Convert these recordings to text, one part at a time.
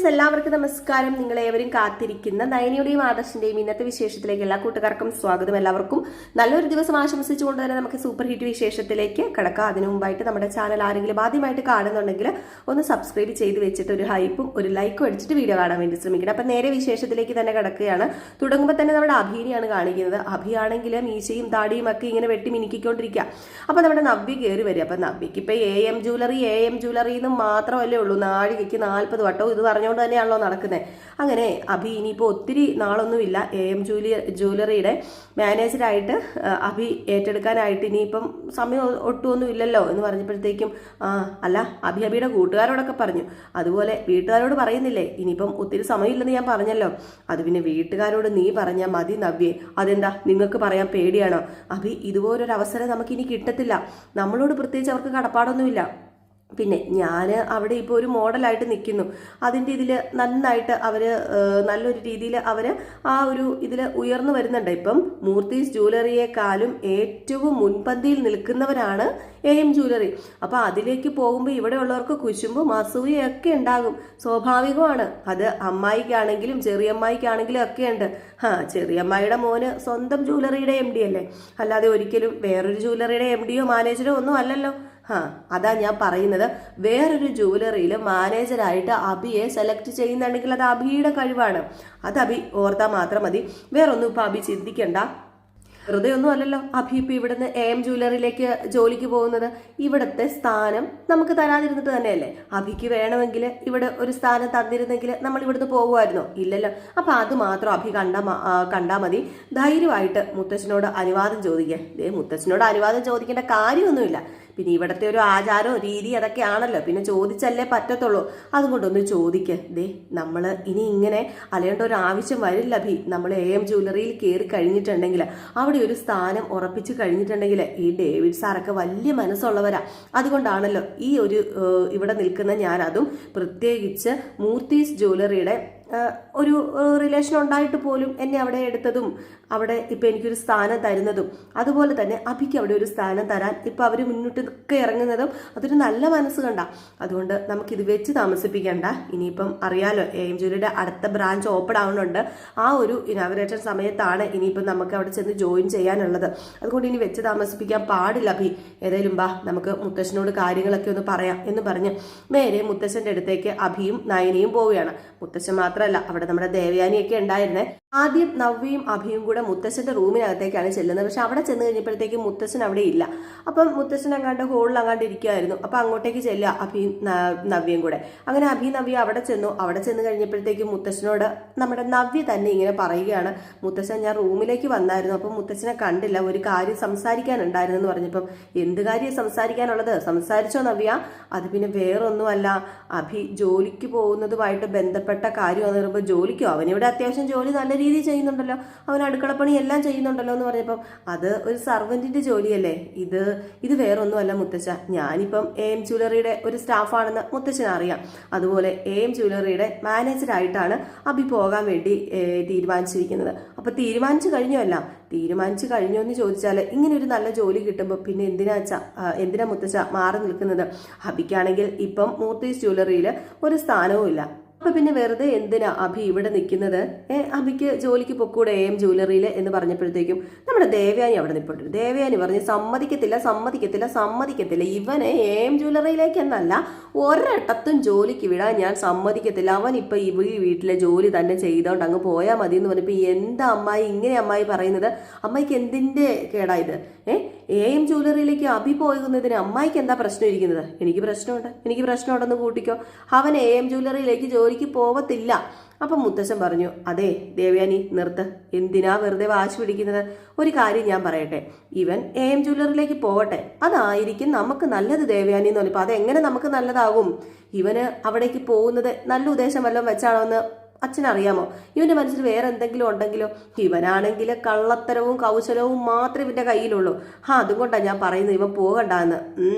എല്ലാവർക്കും നമസ്കാരം. നിങ്ങളേവരും കാത്തിരിക്കുന്ന നയനയുടെയും ആദർശിന്റെയും ഇന്നത്തെ വിശേഷത്തിലേക്ക് എല്ലാ കൂട്ടുകാർക്കും സ്വാഗതം. എല്ലാവർക്കും നല്ലൊരു ദിവസം ആശംസിച്ചുകൊണ്ട് തന്നെ നമുക്ക് സൂപ്പർ ഹിറ്റ് വിശേഷത്തിലേക്ക് കിടക്കാം. അതിനു മുമ്പായിട്ട് നമ്മുടെ ചാനൽ ആരെങ്കിലും ആദ്യമായിട്ട് കാണുന്നുണ്ടെങ്കിൽ ഒന്ന് സബ്സ്ക്രൈബ് ചെയ്ത് വെച്ചിട്ട് ഒരു ഹൈപ്പും ഒരു ലൈക്കും അടിച്ചിട്ട് വീഡിയോ കാണാൻ വേണ്ടി ശ്രമിക്കണം. അപ്പം നേരെ വിശേഷത്തിലേക്ക് തന്നെ കിടക്കുകയാണ്. തുടങ്ങുമ്പോൾ തന്നെ നമ്മുടെ അഭിനെയാണ് കാണിക്കുന്നത്. അഭിയാണെങ്കിൽ മീശയും താടിയും ഒക്കെ ഇങ്ങനെ വെട്ടി മിനുക്കിക്കൊണ്ടിരിക്കുക. അപ്പം നമ്മുടെ നവ്യ കയറി വരിക. അപ്പം നവ്യക്ക് ഇപ്പം എ എം ജ്വല്ലറി എന്ന് മാത്രമല്ലേ ഉള്ളൂ. നാഴികയ്ക്ക് 40 വട്ടവും ഇത് പറഞ്ഞുകൊണ്ട് തന്നെയാണല്ലോ നടക്കുന്നത്. അങ്ങനെ അഭി ഇനിയിപ്പോൾ ഒത്തിരി നാളൊന്നുമില്ല എ എം ജ്വല്ലറിയുടെ മാനേജറായിട്ട് അഭി ഏറ്റെടുക്കാനായിട്ട് ഇനിയിപ്പം സമയം ഒട്ടുമൊന്നും ഇല്ലല്ലോ എന്ന് പറഞ്ഞപ്പോഴത്തേക്കും അല്ല അഭിയുടെ കൂട്ടുകാരോടൊക്കെ പറഞ്ഞു. അതുപോലെ വീട്ടുകാരോട് പറയുന്നില്ലേ, ഇനിയിപ്പം ഒത്തിരി സമയമില്ലെന്ന് ഞാൻ പറഞ്ഞല്ലോ. അത് പിന്നെ വീട്ടുകാരോട് നീ പറഞ്ഞാൽ മതി നവ്യേ. അതെന്താ നിങ്ങൾക്ക് പറയാൻ പേടിയാണോ? അഭി ഇതുപോലൊരു അവസരം നമുക്കിനി കിട്ടത്തില്ല. നമ്മളോട് പ്രത്യേകിച്ച് അവർക്ക് കടപ്പാടൊന്നുമില്ല. പിന്നെ ഞാൻ അവിടെ ഇപ്പോൾ ഒരു മോഡലായിട്ട് നിൽക്കുന്നു. അതിൻ്റെ ഇതിൽ നന്നായിട്ട് അവർ നല്ലൊരു രീതിയിൽ അവർ ആ ഒരു ഇതിൽ ഉയർന്നു വരുന്നുണ്ട്. ഇപ്പം മൂർത്തീസ് ജ്വല്ലറിയെക്കാളും ഏറ്റവും മുൻപന്തിയിൽ നിൽക്കുന്നവരാണ് എ എം ജ്വല്ലറി. അപ്പോൾ അതിലേക്ക് പോകുമ്പോൾ ഇവിടെ ഉള്ളവർക്ക് കുശുമ്പും അസൂയയൊക്കെ ഉണ്ടാകും, സ്വാഭാവികമാണ്. അത് അമ്മായിക്കാണെങ്കിലും ചെറിയമ്മായിക്കാണെങ്കിലും ഒക്കെ ഉണ്ട്. ചെറിയമ്മായിയുടെ മോന് സ്വന്തം ജ്വല്ലറിയുടെ MD അല്ലേ, അല്ലാതെ ഒരിക്കലും വേറൊരു ജ്വല്ലറിയുടെ MDയോ മാനേജറോ ഒന്നും അല്ലല്ലോ. അതാ ഞാൻ പറയുന്നത്. വേറൊരു ജ്വല്ലറിയിൽ മാനേജറായിട്ട് അഭിയെ സെലക്ട് ചെയ്യുന്നുണ്ടെങ്കിൽ അത് അഭിയുടെ കഴിവാണ്. അത് അഭി ഓർത്താൽ മാത്രം മതി. വേറൊന്നും ഇപ്പം അഭി ചിന്തിക്കണ്ട. വെറുതെ ഒന്നും അല്ലല്ലോ അഭി ഇപ്പം ഇവിടുന്ന് എ എം ജ്വല്ലറിയിലേക്ക് ജോലിക്ക് പോകുന്നത്. ഇവിടുത്തെ സ്ഥാനം നമുക്ക് തരാതിരുന്നിട്ട് തന്നെയല്ലേ. അഭിക്ക് വേണമെങ്കിൽ ഇവിടെ ഒരു സ്ഥാനം തന്നിരുന്നെങ്കിൽ നമ്മൾ ഇവിടുന്ന് പോകുമായിരുന്നോ? ഇല്ലല്ലോ. അപ്പം അത് മാത്രം അഭി കണ്ടാൽ മതി. ധൈര്യമായിട്ട് മുത്തച്ഛനോട് അനുവാദം ചോദിക്കുക. മുത്തച്ഛനോട് അനുവാദം ചോദിക്കേണ്ട കാര്യമൊന്നുമില്ല. പിന്നെ ഇവിടുത്തെ ഒരു ആചാരോ രീതി അതൊക്കെയാണല്ലോ. പിന്നെ ചോദിച്ചല്ലേ പറ്റത്തുള്ളൂ. അതുകൊണ്ടൊന്ന് ചോദിക്ക്. നമ്മൾ ഇനി ഇങ്ങനെ അലയേണ്ട ഒരു ആവശ്യം വരില്ല അഭി. നമ്മൾ എ എം ജ്വല്ലറിയിൽ കയറി കഴിഞ്ഞിട്ടുണ്ടെങ്കിൽ, അവിടെ ഒരു സ്ഥാനം ഉറപ്പിച്ച് കഴിഞ്ഞിട്ടുണ്ടെങ്കിൽ, ഈ ഡേവിഡ് സാറൊക്കെ വലിയ മനസ്സുള്ളവരാ. അതുകൊണ്ടാണല്ലോ ഈ ഒരു ഇവിടെ നിൽക്കുന്ന ഞാൻ, അതും പ്രത്യേകിച്ച് മൂർത്തീസ് ജ്വല്ലറിയുടെ ഒരു റിലേഷൻ ഉണ്ടായിട്ട് പോലും എന്നെ അവിടെ എടുത്തതും അവിടെ ഇപ്പം എനിക്കൊരു സ്ഥാനം തരുന്നതും, അതുപോലെ തന്നെ അഭിക്ക് അവിടെ ഒരു സ്ഥാനം തരാൻ ഇപ്പം അവർ മുന്നോട്ടൊക്കെ ഇറങ്ങുന്നതും അതൊരു നല്ല മനസ്സ് കണ്ട. അതുകൊണ്ട് നമുക്കിത് വെച്ച് താമസിപ്പിക്കേണ്ട. ഇനിയിപ്പം അറിയാലോ എ എം ജ്വല്ലറിയുടെ അടുത്ത ബ്രാഞ്ച് ഓപ്പൺ ആവുന്നുണ്ട്. ആ ഒരു ഇനാഗുറേഷൻ സമയത്താണ് ഇനിയിപ്പം നമുക്ക് അവിടെ ചെന്ന് ജോയിൻ ചെയ്യാനുള്ളത്. അതുകൊണ്ട് ഇനി വെച്ച് താമസിപ്പിക്കാൻ പാടില്ല അഭി. ഏതായാലും ബാ നമുക്ക് മുത്തശ്ശനോട് കാര്യങ്ങളൊക്കെ ഒന്ന് പറയാം എന്ന് പറഞ്ഞ് നേരെ മുത്തശ്ശൻ്റെ അടുത്തേക്ക് അഭിയും നയനയും പോവുകയാണ്. മുത്തശ്ശൻ മാത്രമല്ല, അവിടെ നമ്മുടെ ദേവയാനിയൊക്കെ ഉണ്ടായിരുന്നേ. ആദ്യം നവ്യയും അഭിയും കൂടെ മുത്തശ്ശന്റെ റൂമിനകത്തേക്കാണ് ചെല്ലുന്നത്. പക്ഷെ അവിടെ ചെന്ന് കഴിഞ്ഞപ്പോഴത്തേക്കും മുത്തശ്ശൻ അവിടെ ഇല്ല. അപ്പം മുത്തശ്ശൻ അങ്ങാണ്ട് ഹോളിൽ അങ്ങാണ്ട് ഇരിക്കുമായിരുന്നു. അപ്പം അങ്ങോട്ടേക്ക് ചെല്ലുക അഭിയും നവ്യയും കൂടെ. അങ്ങനെ അഭി നവ്യ അവിടെ ചെന്നു. അവിടെ ചെന്ന് കഴിഞ്ഞപ്പോഴത്തേക്കും മുത്തശ്ശനോട് നമ്മുടെ നവ്യ തന്നെ ഇങ്ങനെ പറയുകയാണ്, മുത്തശ്ശൻ ഞാൻ റൂമിലേക്ക് വന്നായിരുന്നു, അപ്പം മുത്തശ്ശനെ കണ്ടില്ല, ഒരു കാര്യം സംസാരിക്കാനുണ്ടായിരുന്നു എന്ന് പറഞ്ഞപ്പം, എന്ത് കാര്യം സംസാരിക്കാനുള്ളത്? സംസാരിച്ചോ നവ്യ? അത് പിന്നെ വേറൊന്നുമല്ല, അഭി ജോലിക്ക് പോകുന്നതുമായിട്ട് ബന്ധപ്പെട്ട കാര്യമെന്ന് പറയുമ്പോൾ, ജോലിക്കോ? അവനിവിടെ അത്യാവശ്യം ജോലി നല്ല രീതിയിൽ ചെയ്യുന്നുണ്ടല്ലോ, അവൻ അടുക്കളപ്പണി എല്ലാം ചെയ്യുന്നുണ്ടല്ലോ എന്ന് പറഞ്ഞപ്പം, അത് ഒരു സർവന്റിന്റെ ജോലിയല്ലേ, ഇത് വേറൊന്നുമല്ല മുത്തശ്ശ. ഞാനിപ്പം എ എം ജ്വല്ലറിയുടെ ഒരു സ്റ്റാഫാണെന്ന് മുത്തശ്ശന് അറിയാം. അതുപോലെ എ എം ജ്വല്ലറിയുടെ മാനേജറായിട്ടാണ് അഭി പോകാൻ വേണ്ടി തീരുമാനിച്ചിരിക്കുന്നത്. അപ്പൊ തീരുമാനിച്ചു കഴിഞ്ഞോ? അല്ല തീരുമാനിച്ചു കഴിഞ്ഞോ എന്ന് ചോദിച്ചാൽ, ഇങ്ങനെ ഒരു നല്ല ജോലി കിട്ടുമ്പോൾ പിന്നെ എന്തിനാ മുത്തശ്ശ മാറി നിൽക്കുന്നത്? അഭിക്കാണെങ്കിൽ ഇപ്പം മൂർത്തീസ് ജ്വല്ലറിയിൽ ഒരു സ്ഥാനവും ഇല്ല. അപ്പൊ പിന്നെ വെറുതെ എന്തിനാ അഭി ഇവിടെ നിൽക്കുന്നത്? അഭിക്ക് ജോലിക്ക് പൊക്കൂടെ എ എം ജ്വല്ലറിയിൽ എന്ന് പറഞ്ഞപ്പോഴത്തേക്കും നമ്മുടെ ദേവയാനി അവിടെ നിൽപ്പുണ്ട്. ദേവയാനി പറഞ്ഞ് സമ്മതിക്കത്തില്ല. ഇവനെ എ എം ജ്വല്ലറിയിലേക്ക് എന്നല്ല ഒരിടത്തും ജോലിക്ക് വിടാൻ ഞാൻ സമ്മതിക്കത്തില്ല. അവൻ ഇപ്പൊ ഈ വീട്ടിലെ ജോലി തന്നെ ചെയ്തോണ്ട് അങ്ങ് പോയാൽ മതി എന്ന് പറഞ്ഞപ്പോ, എന്താ അമ്മായി ഇങ്ങനെ അമ്മായി പറയുന്നത്? അമ്മായിക്ക് എന്തിന്റെ കേടായത്? എ എം ജ്വല്ലറിയിലേക്ക് അഭി പോകുന്നതിന് അമ്മായിക്ക് എന്താ പ്രശ്നം ഇരിക്കുന്നത്? എനിക്ക് പ്രശ്നമുണ്ടെന്ന് കൂട്ടിക്കോ. അവൻ എ എം ജ്വല്ലറിയിലേക്ക് ജോലിക്ക് പോവത്തില്ല. അപ്പം മുത്തശ്ശൻ പറഞ്ഞു, അതെ ദേവയാനി നിർത്ത്, എന്തിനാ വെറുതെ വാശി പിടിക്കുന്നത്? ഒരു കാര്യം ഞാൻ പറയട്ടെ, ഇവൻ എ എം ജ്വല്ലറിയിലേക്ക് പോകട്ടെ, അതായിരിക്കും നമുക്ക് നല്ലത് ദേവയാനി എന്ന് പറഞ്ഞപ്പോൾ, അതെങ്ങനെ നമുക്ക് നല്ലതാകും? ഇവന് അവിടേക്ക് പോകുന്നത് നല്ല ഉദ്ദേശം വല്ലതും വെച്ചാണോ എന്ന് അച്ഛനറിയാമോ? ഇവന്റെ മനസ്സിൽ വേറെ എന്തെങ്കിലും ഉണ്ടെങ്കിലോ? ഇവനാണെങ്കിൽ കള്ളത്തരവും കൗശലവും മാത്രമേ ഇവന്റെ കയ്യിലുള്ളൂ. അതുകൊണ്ടാണ് ഞാൻ പറയുന്നത് ഇവൻ പോകണ്ടെന്ന്.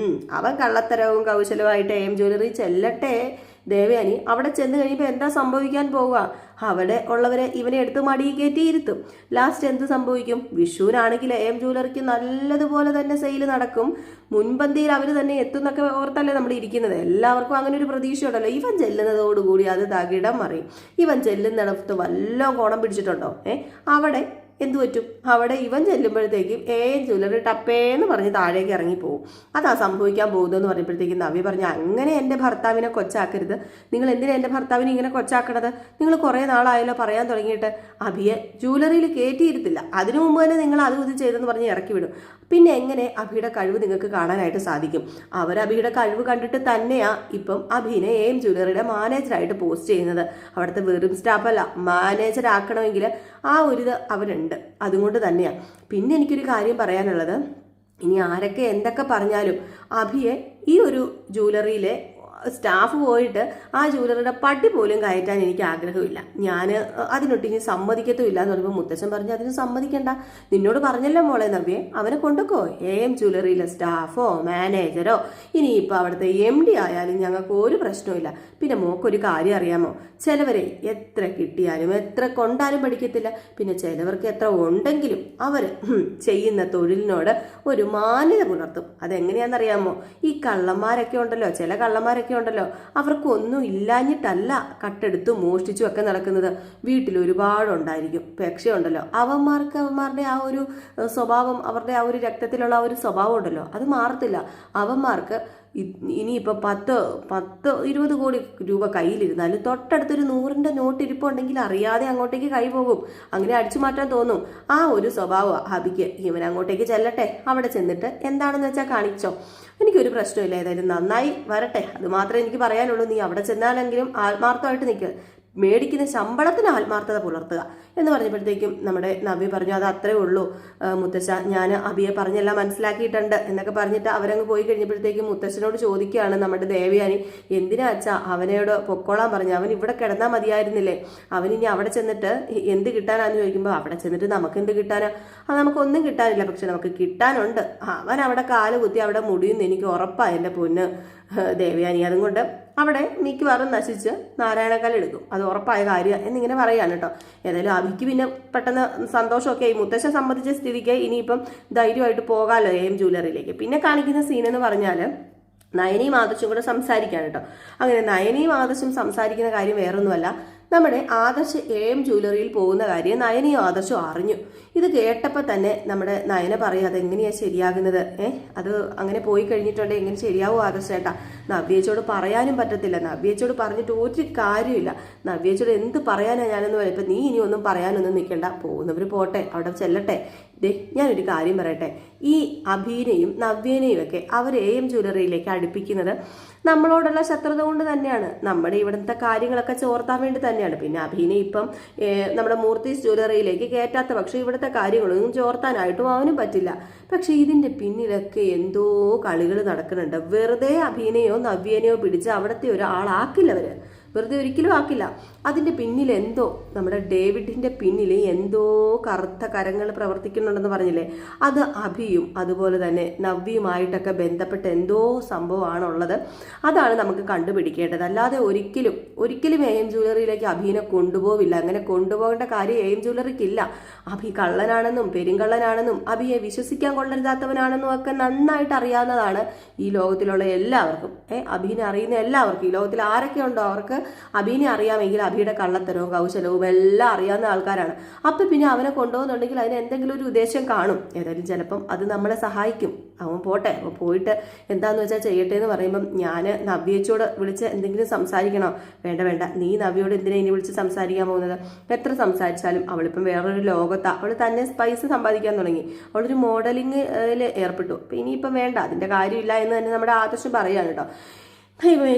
അവൻ കള്ളത്തരവും കൗശലവുമായിട്ട് എ എം ജ്വല്ലറി ചെല്ലട്ടെ ദേവയാനി അവിടെ ചെന്ന് കഴിയുമ്പോൾ എന്താ സംഭവിക്കാൻ പോവുക? അവിടെ ഉള്ളവരെ ഇവനെ എടുത്ത് മടിയിൽ കയറ്റിയിരുത്തും. ലാസ്റ്റ് എന്ത് സംഭവിക്കും? വിഷുവിനാണെങ്കിൽ AM ജ്വല്ലറിക്ക് നല്ലതുപോലെ തന്നെ സെയിൽ നടക്കും. മുൻപന്തിയിൽ അവർ തന്നെ എത്തുന്നൊക്കെ ഓർത്തല്ലേ നമ്മൾ ഇരിക്കുന്നത്. എല്ലാവർക്കും അങ്ങനെ ഒരു പ്രതീക്ഷ ഉണ്ടല്ലോ. ഇവൻ ചെല്ലുന്നതോടുകൂടി അത് തകിടം മറിയും. ഇവൻ ചെല്ലുന്നിടത്ത് വല്ലതും കോണം പിടിച്ചിട്ടുണ്ടോ? അവിടെ എന്തു പറ്റും? അവിടെ ഇവൻ ചെല്ലുമ്പോഴത്തേക്കും AM ജ്വല്ലറി ടപ്പേന്ന് പറഞ്ഞ് താഴേക്ക് ഇറങ്ങിപ്പോവും. അതാ സംഭവിക്കാൻ പോകുന്നതെന്ന് പറഞ്ഞപ്പോഴത്തേക്കും നവ്യ പറഞ്ഞു, അങ്ങനെ എൻ്റെ ഭർത്താവിനെ കൊച്ചാക്കരുത്. നിങ്ങൾ എന്തിനാ എൻ്റെ ഭർത്താവിനെ ഇങ്ങനെ കൊച്ചാക്കണത്? നിങ്ങൾ കുറേ നാളായല്ലോ പറയാൻ തുടങ്ങിയിട്ട്. അഭിയെ ജ്വല്ലറിയിൽ കയറ്റിയിരുത്തില്ല, അതിനു മുമ്പ് തന്നെ നിങ്ങൾ അത് ഇത് ചെയ്തെന്ന് പറഞ്ഞ് ഇറക്കി വിടും. പിന്നെ എങ്ങനെ അഭിയുടെ കഴിവ് നിങ്ങൾക്ക് കാണാനായിട്ട് സാധിക്കും? അവർ അഭിയുടെ കഴിവ് കണ്ടിട്ട് തന്നെയാ ഇപ്പം അഭിനെ AM ജ്വല്ലറിയുടെ മാനേജറായിട്ട് പോസ്റ്റ് ചെയ്യുന്നത്. അവിടുത്തെ വെറും സ്റ്റാഫല്ല, മാനേജർ ആക്കണമെങ്കിൽ ആ ഒരു ഇത് അവരുണ്ട്. അതുകൊണ്ട് തന്നെയാണ്. പിന്നെ എനിക്കൊരു കാര്യം പറയാനുള്ളത്, ഇനി ആരൊക്കെ എന്തൊക്കെ പറഞ്ഞാലും അഭിയെ ഈ ഒരു ജ്വല്ലറിയിലെ സ്റ്റാഫ് പോയിട്ട് ആ ജ്വല്ലറിയുടെ പട്ടി പോലും കയറ്റാൻ എനിക്ക് ആഗ്രഹമില്ല. ഞാൻ അതിനൊട്ട് ഇനി സമ്മതിക്കത്തുമില്ല എന്ന് പറയുമ്പോൾ മുത്തശ്ശൻ പറഞ്ഞു, അതിന് സമ്മതിക്കണ്ട, നിന്നോട് പറഞ്ഞല്ലോ മോളെ നവ്യെ, അവനെ കൊണ്ടുക്കോ. AM ജ്വല്ലറിയിലെ സ്റ്റാഫോ മാനേജരോ ഇനിയിപ്പോൾ അവിടുത്തെ MD ആയാലും ഞങ്ങൾക്ക് ഒരു പ്രശ്നമില്ല. പിന്നെ മോക്കൊരു കാര്യം അറിയാമോ? ചിലവരെ എത്ര കിട്ടിയാലും എത്ര കൊണ്ടാലും പഠിക്കത്തില്ല. പിന്നെ ചിലവർക്ക് എത്ര ഉണ്ടെങ്കിലും അവർ ചെയ്യുന്ന തൊഴിലിനോട് ഒരു മാന്യത പുലർത്തും. അതെങ്ങനെയാണെന്നറിയാമോ? ഈ കള്ളന്മാരൊക്കെ ഉണ്ടല്ലോ, ചില കള്ളന്മാരൊക്കെ ഉണ്ടല്ലോ, അവർക്കൊന്നും ഇല്ലാഞ്ഞിട്ടല്ല കട്ടെടുത്തും മോഷ്ടിച്ചും ഒക്കെ നടക്കുന്നത്. വീട്ടിൽ ഒരുപാടുണ്ടായിരിക്കും. പക്ഷേ ഉണ്ടല്ലോ, അവന്മാരുടെ ആ ഒരു സ്വഭാവം, അവരുടെ ആ ഒരു രക്തത്തിലുള്ള ആ ഒരു സ്വഭാവം ഉണ്ടല്ലോ, അത് മാറത്തില്ല. അവന്മാർക്ക് ഇനിയിപ്പോൾ 10-20 കോടി രൂപ കയ്യിലിരുന്നാലും തൊട്ടടുത്തൊരു 100ന്റെ നോട്ട് ഇരിപ്പുണ്ടെങ്കിൽ അറിയാതെ അങ്ങോട്ടേക്ക് കൈ പോകും. അങ്ങനെ അടിച്ചു മാറ്റാൻ തോന്നും. ആ ഒരു സ്വഭാവം അഭിക്ക്. ഇവൻ അങ്ങോട്ടേക്ക് ചെല്ലട്ടെ, അവിടെ ചെന്നിട്ട് എന്താണെന്ന് വെച്ചാൽ കാണിച്ചോ, എനിക്കൊരു പ്രശ്നമില്ല. ഏതായാലും നന്നായി വരട്ടെ, അത് മാത്രമേ എനിക്ക് പറയാനുള്ളൂ. നീ അവിടെ ചെന്നാലെങ്കിലും ആത്മാർത്ഥമായിട്ട് നിൽക്കുക, മേടിക്കുന്ന ശമ്പളത്തിന് ആത്മാർത്ഥത പുലർത്തുക എന്ന് പറഞ്ഞപ്പോഴത്തേക്കും നമ്മുടെ നവ്യ പറഞ്ഞു, അത് അത്രേ ഉള്ളൂ മുത്തശ്ശ, ഞാൻ അഭിയെ പറഞ്ഞെല്ലാം മനസ്സിലാക്കിയിട്ടുണ്ട് എന്നൊക്കെ പറഞ്ഞിട്ട് അവരങ്ങ് പോയി കഴിഞ്ഞപ്പോഴത്തേക്കും മുത്തശ്ശനോട് ചോദിക്കുകയാണ് നമ്മുടെ ദേവയാനി, എന്തിനാ അച്ഛാ അവനോട് പൊക്കോളാൻ പറഞ്ഞു? അവൻ ഇവിടെ കിടന്നാൽ മതിയായിരുന്നില്ലേ? അവനിനി അവിടെ ചെന്നിട്ട് എന്ത് കിട്ടാനാന്ന് ചോദിക്കുമ്പോൾ, അവിടെ ചെന്നിട്ട് നമുക്ക് എന്ത് കിട്ടാനാ? അത് നമുക്കൊന്നും കിട്ടാനില്ല, പക്ഷെ നമുക്ക് കിട്ടാനുണ്ട്. അവൻ അവിടെ കാല് കുത്തി അവിടെ മുടിയുന്നു, എനിക്ക് ഉറപ്പാണ് എൻ്റെ പൊന്ന് ദേവയാനി. അതുകൊണ്ട് അവിടെ മിക്കവാറും നശിച്ച് നാരായണക്കല്ലെടുക്കും, അത് ഉറപ്പായ കാര്യം എന്നിങ്ങനെ പറയാണ് കേട്ടോ. ഏതായാലും അഭിക്ക് പിന്നെ പെട്ടെന്ന് സന്തോഷമൊക്കെ ആയി. മുത്തശ്ശൻ സംബന്ധിച്ച സ്ഥിതിക്ക് ഇനിയിപ്പം ധൈര്യമായിട്ട് പോകാമല്ലോ AM ജ്വല്ലറിയിലേക്ക്. പിന്നെ കാണിക്കുന്ന സീനെന്ന് പറഞ്ഞാൽ നയനിയും ആദർശും കൂടെ സംസാരിക്കാണ് കേട്ടോ. അങ്ങനെ നയനിയും ആദർശും സംസാരിക്കുന്ന കാര്യം വേറൊന്നുമല്ല, നമ്മുടെ ആദർശ് AM ജ്വല്ലറിയിൽ പോകുന്ന കാര്യം നയനിയും ആദർശും അറിഞ്ഞു. ഇത് കേട്ടപ്പോൾ തന്നെ നമ്മുടെ നയന പറയും, അതെങ്ങനെയാണ് ശരിയാകുന്നത്? അത് അങ്ങനെ പോയി കഴിഞ്ഞിട്ടുണ്ടെങ്കിൽ എങ്ങനെ ശരിയാവും ആദർശേട്ടാ? നവ്യേച്ചോട് പറയാനും പറ്റത്തില്ല, നവ്യേച്ചോട് പറഞ്ഞിട്ട് ഒരു കാര്യമില്ല. നവ്യേച്ചോട് എന്ത് പറയാനാ ഞാനെന്ന് പറയും. ഇപ്പം നീ ഇനി ഒന്നും പറയാനൊന്നും നിൽക്കണ്ട, പോകുന്നവർ പോട്ടെ, അവിടെ ചെല്ലട്ടെ. ഞാനൊരു കാര്യം പറയട്ടെ, ഈ അഭിനെയും നവ്യേനെയും ഒക്കെ അവർ AM ജ്വല്ലറിയിലേക്ക് അടുപ്പിക്കുന്നത് നമ്മളോടുള്ള ശത്രുത കൊണ്ട് തന്നെയാണ്. നമ്മുടെ ഇവിടുത്തെ കാര്യങ്ങളൊക്കെ ചോർത്താൻ വേണ്ടി തന്നെയാണ്. പിന്നെ അഭിനെ ഇപ്പം നമ്മുടെ മൂർത്തീസ് ജ്വല്ലറിയിലേക്ക് കയറ്റാത്ത പക്ഷെ ഇവിടുത്തെ കാര്യങ്ങളൊന്നും ചോർത്താനായിട്ടും അവനും പറ്റില്ല. പക്ഷെ ഇതിന്റെ പിന്നിലൊക്കെ എന്തോ കളികൾ നടക്കുന്നുണ്ട്. വെറുതെ അഭിനെയോ നവ്യേനെയോ പിടിച്ച് അവിടുത്തെ ഒരാളാക്കില്ലവര്, വെറുതെ ഒരിക്കലും ആക്കില്ല. അതിൻ്റെ പിന്നിൽ എന്തോ, നമ്മുടെ ഡേവിഡിൻ്റെ പിന്നിൽ എന്തോ കറുത്ത കരങ്ങൾ പ്രവർത്തിക്കുന്നുണ്ടെന്ന് പറഞ്ഞില്ലേ, അത് അഭിയും അതുപോലെ തന്നെ നവ്യയുമായിട്ടൊക്കെ ബന്ധപ്പെട്ട എന്തോ സംഭവമാണുള്ളത്. അതാണ് നമുക്ക് കണ്ടുപിടിക്കേണ്ടത്. അല്ലാതെ ഒരിക്കലും AM ജ്വല്ലറിയിലേക്ക് അഭിനെ കൊണ്ടുപോവില്ല. അങ്ങനെ കൊണ്ടുപോകേണ്ട കാര്യം AM ജ്വല്ലറിക്കില്ല. അഭി കള്ളനാണെന്നും പെരുങ്കള്ളനാണെന്നും അഭിയെ വിശ്വസിക്കാൻ കൊള്ളരുതാത്തവനാണെന്നും ഒക്കെ നന്നായിട്ട് അറിയാവുന്നതാണ് ഈ ലോകത്തിലുള്ള എല്ലാവർക്കും. അഭിനെ അറിയുന്ന എല്ലാവർക്കും, ഈ ലോകത്തിൽ ആരൊക്കെ ഉണ്ടോ അവർക്ക് അഭിനെ അറിയാമെങ്കിൽ അഭിയുടെ കള്ളത്തരവും കൗശലവും എല്ലാം അറിയാവുന്ന ആൾക്കാരാണ്. അപ്പം പിന്നെ അവനെ കൊണ്ടുപോകുന്നുണ്ടെങ്കിൽ അതിന് എന്തെങ്കിലും ഒരു ഉദ്ദേശം കാണും. ഏതായാലും ചിലപ്പം അത് നമ്മളെ സഹായിക്കും. അവൻ പോട്ടെ, അവൻ പോയിട്ട് എന്താന്ന് വെച്ചാൽ ചെയ്യട്ടെ എന്ന് പറയുമ്പം ഞാൻ നവ്യേച്ചോട് വിളിച്ച് എന്തെങ്കിലും സംസാരിക്കണോ? വേണ്ട, നീ നവ്യോട് എന്തിനാ ഇനി വിളിച്ച് സംസാരിക്കാൻ പോകുന്നത്? എത്ര സംസാരിച്ചാലും അവളിപ്പം വേറൊരു ലോകത്താ. അവൾ തന്നെ പൈസ സമ്പാദിക്കാൻ തുടങ്ങി, അവളൊരു മോഡലിങ്ങിൽ ഏർപ്പെട്ടു. അപ്പം ഇനിയിപ്പം വേണ്ട, അതിൻ്റെ കാര്യമില്ല എന്ന് തന്നെ നമ്മുടെ ആദർശം പറയാണ് കേട്ടോ.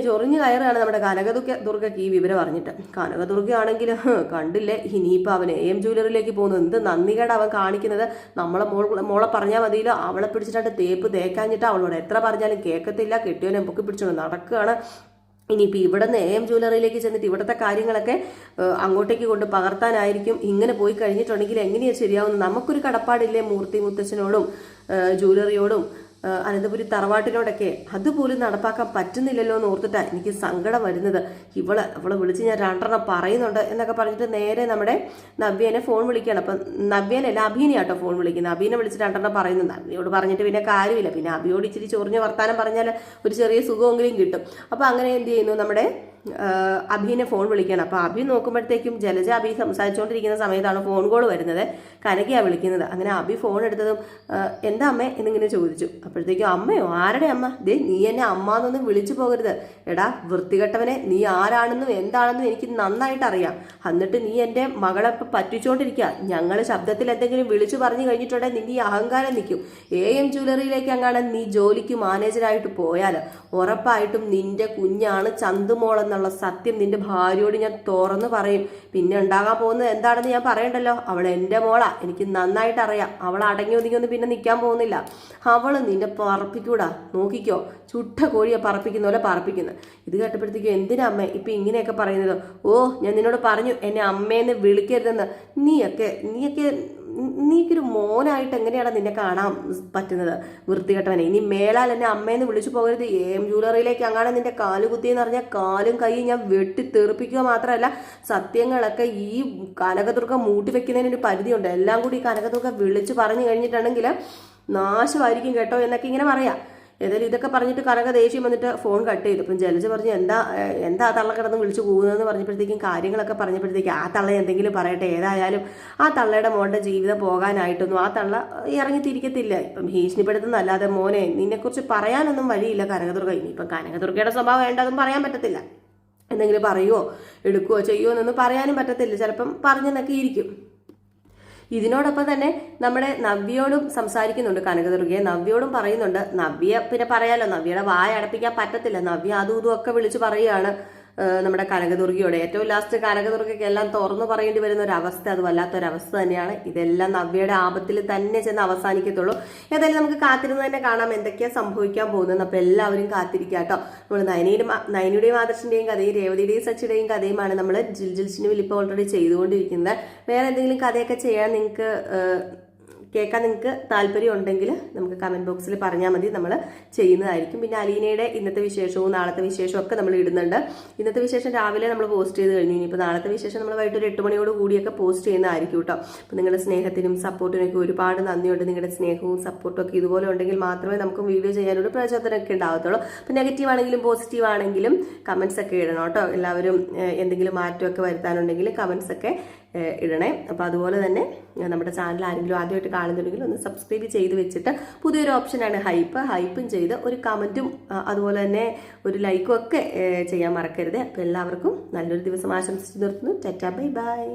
ചൊറിഞ്ഞു കയറാണ് നമ്മുടെ കനകദുർഗയ്ക്ക് ഈ വിവരം അറിഞ്ഞിട്ട്. കനകദുർഗയാണെങ്കിൽ കണ്ടില്ലേ, ഇനിയിപ്പോൾ അവൻ AM ജ്വല്ലറിയിലേക്ക് പോകുന്നു. എന്ത് നന്ദികേട് അവൻ കാണിക്കുന്നത്. മോളെ പറഞ്ഞാൽ മതിയല്ലോ, അവളെ പിടിച്ചിട്ട് തേപ്പ് തേക്കാഞ്ഞിട്ട് അവളോട് എത്ര പറഞ്ഞാലും കേൾക്കത്തില്ല. കെട്ടിയോനെ പൊക്കി പിടിച്ചോണ്ട് നടക്കുകയാണ്. ഇനിയിപ്പോൾ ഇവിടെ നിന്ന് AM ജ്വല്ലറിയിലേക്ക് ചെന്നിട്ട് ഇവിടുത്തെ കാര്യങ്ങളൊക്കെ അങ്ങോട്ടേക്ക് കൊണ്ട് പകർത്താനായിരിക്കും. ഇങ്ങനെ പോയി കഴിഞ്ഞിട്ടുണ്ടെങ്കിൽ എങ്ങനെയാണ് ശരിയാവുന്നത്? നമുക്കൊരു കടപ്പാടില്ലേ മൂർത്തി മുത്തച്ഛനോടും ജ്വല്ലറിയോടും അനന്തപുരി തറവാട്ടിനോടൊക്കെ അതുപോലും നടപ്പാക്കാൻ പറ്റുന്നില്ലല്ലോ എന്ന് ഓർത്തിട്ടാണ് എനിക്ക് സങ്കടം വരുന്നത്. അവളെ വിളിച്ച് ഞാൻ 2 പറയുന്നുണ്ട് എന്നൊക്കെ പറഞ്ഞിട്ട് നേരെ നമ്മുടെ നവ്യനെ ഫോൺ വിളിക്കുകയാണ്. അപ്പം നവ്യനല്ല അഭിനെയാട്ടോ ഫോൺ വിളിക്കുന്നത്. അഭിനെ വിളിച്ച് 2 പറയുന്നു. നവ്യയോട് പറഞ്ഞിട്ട് പിന്നെ കാര്യമില്ല, പിന്നെ അഭിയോട് ഇച്ചിരി ചൊറിഞ്ഞ് വർത്താനം പറഞ്ഞാൽ ഒരു ചെറിയ സുഖമെങ്കിലും കിട്ടും. അപ്പം അങ്ങനെ എന്ത് ചെയ്യുന്നു, നമ്മുടെ അഭിനെ ഫോൺ വിളിക്കണം. അപ്പോൾ അഭി നോക്കുമ്പോഴത്തേക്കും ജലജ അഭി സംസാരിച്ചുകൊണ്ടിരിക്കുന്ന സമയത്താണ് ഫോൺ കോൾ വരുന്നത്. കനകയാണ് വിളിക്കുന്നത്. അങ്ങനെ അഭി ഫോൺ എടുത്തതും എന്താ അമ്മേ എന്നിങ്ങനെ ചോദിച്ചു. അപ്പോഴത്തേക്കും അമ്മയോ, ആരുടെ അമ്മ? ദേ നീ എന്നെ അമ്മ എന്നൊന്നും വിളിച്ചു പോകരുത്. എടാ വൃത്തികെട്ടവനെ, നീ ആരാണെന്നും എന്താണെന്നും എനിക്ക് നന്നായിട്ട് അറിയാം. എന്നിട്ട് നീ എൻ്റെ മകളെ പറ്റിച്ചുകൊണ്ടിരിക്കുക. ഞങ്ങൾ ശബ്ദത്തിൽ എന്തെങ്കിലും വിളിച്ചു പറഞ്ഞു കഴിഞ്ഞിട്ടുണ്ടെങ്കിൽ നിന്റെ ഈ അഹങ്കാരം നിൽക്കും. AM ജ്വല്ലറിയിലേക്ക് അങ്ങാണ് നീ ജോലിക്ക് മാനേജറായിട്ട് പോയാൽ ഉറപ്പായിട്ടും നിന്റെ കുഞ്ഞാണ് ചന്തുമോൾ എന്നുള്ള സത്യം നിന്റെ ഭാര്യയോട് ഞാൻ തുറന്നു പറയും. പിന്നെ ഉണ്ടാകാൻ പോകുന്നത് എന്താണെന്ന് ഞാൻ പറയണ്ടല്ലോ. അവൾ എൻ്റെ മോളാ, എനിക്ക് നന്നായിട്ട് അറിയാം. അവൾ അടങ്ങി ഒതുങ്ങിയൊന്നും പിന്നെ നിൽക്കാൻ പോകുന്നില്ല. അവൾ നിന്റെ പറപ്പിക്കൂടാ, നോക്കിക്കോ. ചുട്ട കോഴിയെ പറപ്പിക്കുന്ന പോലെ പറപ്പിക്കുന്നു. ഇത് കേട്ടപ്പോഴത്തേക്കും എന്തിനാ അമ്മ ഇപ്പൊ ഇങ്ങനെയൊക്കെ പറയുന്നത്? ഓ ഞാൻ നിന്നോട് പറഞ്ഞു എന്നെ അമ്മേന്ന് വിളിക്കരുതെന്ന്. നീക്കൊരു മോനായിട്ട് എങ്ങനെയാണ് നിന്നെ കാണാൻ പറ്റുന്നത്? വൃത്തികെട്ടവനെ, ഇനി മേലാൽ എന്നെ അമ്മേന്ന് വിളിച്ചു പോകരുത്. AM ജ്വല്ലറിയിലേക്ക് അങ്ങനെ നിന്റെ കാല് കുത്തിയെന്ന് പറഞ്ഞാൽ കാലും കൈയും ഞാൻ വെട്ടി തെറിപ്പിക്കുക മാത്രമല്ല, സത്യങ്ങളൊക്കെ ഈ കനകദുർഗ മൂട്ടി വെക്കുന്നതിനൊരു പരിധിയുണ്ട്. എല്ലാം കൂടി കനകദുർഗ വിളിച്ചു പറഞ്ഞു കഴിഞ്ഞിട്ടുണ്ടെങ്കിൽ നാശമായിരിക്കും കേട്ടോ എന്നൊക്കെ ഇങ്ങനെ പറയാം. ഏതായാലും ഇതൊക്കെ പറഞ്ഞിട്ട് കനക ദേഷ്യം വന്നിട്ട് ഫോൺ കട്ട് ചെയ്തു. അപ്പം ജലജ പറഞ്ഞു എന്താ തള്ള കിടന്ന് വിളിച്ചു പോകുന്നതെന്ന് പറഞ്ഞപ്പോഴത്തേക്കും കാര്യങ്ങളൊക്കെ പറഞ്ഞപ്പോഴത്തേക്കും ആ തള്ള എന്തെങ്കിലും പറയട്ടെ. ഏതായാലും ആ തള്ളയുടെ മോളുടെ ജീവിതം പോകാനായിട്ടൊന്നും ആ തള്ള ഇറങ്ങി തിരിക്കത്തില്ല. ഇപ്പം ഭീഷണിപ്പെടുത്തുന്നല്ലാതെ മോനെ നിന്നെക്കുറിച്ച് പറയാനൊന്നും വഴിയില്ല കനകദുർഗ. ഇനിയിപ്പം കനകദുർഗയുടെ സ്വഭാവം വേണ്ടതും പറയാൻ പറ്റത്തില്ല. എന്തെങ്കിലും പറയുമോ എടുക്കുകയോ ചെയ്യുമോ എന്നൊന്നും പറയാനും പറ്റത്തില്ല. ചിലപ്പം പറഞ്ഞെന്നൊക്കെ ഇരിക്കും. ഇതിനോടൊപ്പം തന്നെ നമ്മുടെ നവ്യയോടും സംസാരിക്കുന്നുണ്ട് കനകദുർഗയെ. നവ്യയോടും പറയുന്നുണ്ട്. നവ്യ പിന്നെ പറയാലോ, നവ്യയുടെ വായ അടപ്പിക്കാൻ പറ്റത്തില്ല. നവ്യ അതും ഇതും ഒക്കെ വിളിച്ച് പറയുകയാണ് നമ്മുടെ കനകദുർഗയോട്. ഏറ്റവും ലാസ്റ്റ് കനകദുർഗയ്ക്ക് എല്ലാം തുറന്നു പറയേണ്ടി വരുന്ന ഒരു അവസ്ഥ, അത് വല്ലാത്തൊരവസ്ഥ തന്നെയാണ്. ഇതെല്ലാം നവ്യയുടെ ആപത്തിൽ തന്നെ ചെന്ന് അവസാനിക്കത്തുള്ളൂ. ഏതായാലും നമുക്ക് കാത്തിരുന്ന് തന്നെ കാണാം എന്തൊക്കെയാണ് സംഭവിക്കാൻ പോകുന്നത്. അപ്പോൾ എല്ലാവരും കാത്തിരിക്കുക കേട്ടോ. നമ്മൾ നയനിയുടെയും ആദർശിന്റെയും കഥയും രേവതിയുടെയും സച്ചിയുടെയും കഥയുമാണ് നമ്മൾ ജിൽ സിനിമയിൽ ഇപ്പോൾ ഓൾറെഡി ചെയ്തുകൊണ്ടിരിക്കുന്നത്. വേറെ എന്തെങ്കിലും കഥയൊക്കെ ചെയ്യാൻ നിങ്ങൾക്ക് കേൾക്കാൻ നിങ്ങൾക്ക് താല്പര്യം ഉണ്ടെങ്കിൽ നമുക്ക് കമൻറ്റ് ബോക്സിൽ പറഞ്ഞാൽ മതി, നമ്മൾ ചെയ്യുന്നതായിരിക്കും. പിന്നെ അലീനയുടെ ഇന്നത്തെ വിശേഷവും നാളത്തെ വിശേഷവും ഒക്കെ നമ്മൾ ഇടുന്നുണ്ട്. ഇന്നത്തെ വിശേഷം രാവിലെ നമ്മൾ പോസ്റ്റ് ചെയ്ത് കഴിഞ്ഞു. ഇനിയിപ്പോൾ നാളത്തെ വിശേഷം നമ്മൾ വൈകിട്ട് ഒരു 8 മണിയോട് കൂടിയൊക്കെ പോസ്റ്റ് ചെയ്യുന്നതായിരിക്കും കേട്ടോ. അപ്പോൾ നിങ്ങളുടെ സ്നേഹത്തിനും സപ്പോർട്ടിനും ഒക്കെ ഒരുപാട് നന്ദിയുണ്ട്. നിങ്ങളുടെ സ്നേഹവും സപ്പോർട്ടും ഒക്കെ ഇതുപോലെ ഉണ്ടെങ്കിൽ മാത്രമേ നമുക്ക് വീഡിയോ ചെയ്യാനൊരു പ്രചോദനമൊക്കെ ഉണ്ടാകത്തുള്ളൂ. അപ്പോൾ നെഗറ്റീവ് ആണെങ്കിലും പോസിറ്റീവ് ആണെങ്കിലും കമൻസ് ഒക്കെ ഇടണം കേട്ടോ. എല്ലാവരും എന്തെങ്കിലും മാറ്റമൊക്കെ വരുത്താനുണ്ടെങ്കിൽ കമൻസ് ഒക്കെ ഇടണേ. അപ്പോൾ അതുപോലെ തന്നെ നമ്മുടെ ചാനൽ ആരെങ്കിലും ആദ്യമായിട്ട് കാണുന്നുണ്ടെങ്കിൽ ഒന്ന് സബ്സ്ക്രൈബ് ചെയ്ത് വെച്ചിട്ട് പുതിയൊരു ഓപ്ഷനാണ് ഹൈപ്പും ചെയ്ത് ഒരു കമൻറ്റും അതുപോലെ തന്നെ ഒരു ലൈക്കും ഒക്കെ ചെയ്യാൻ മറക്കരുത്. അപ്പോൾ എല്ലാവർക്കും നല്ലൊരു ദിവസം ആശംസിച്ച് നിർത്തുന്നു. Tata bye bye.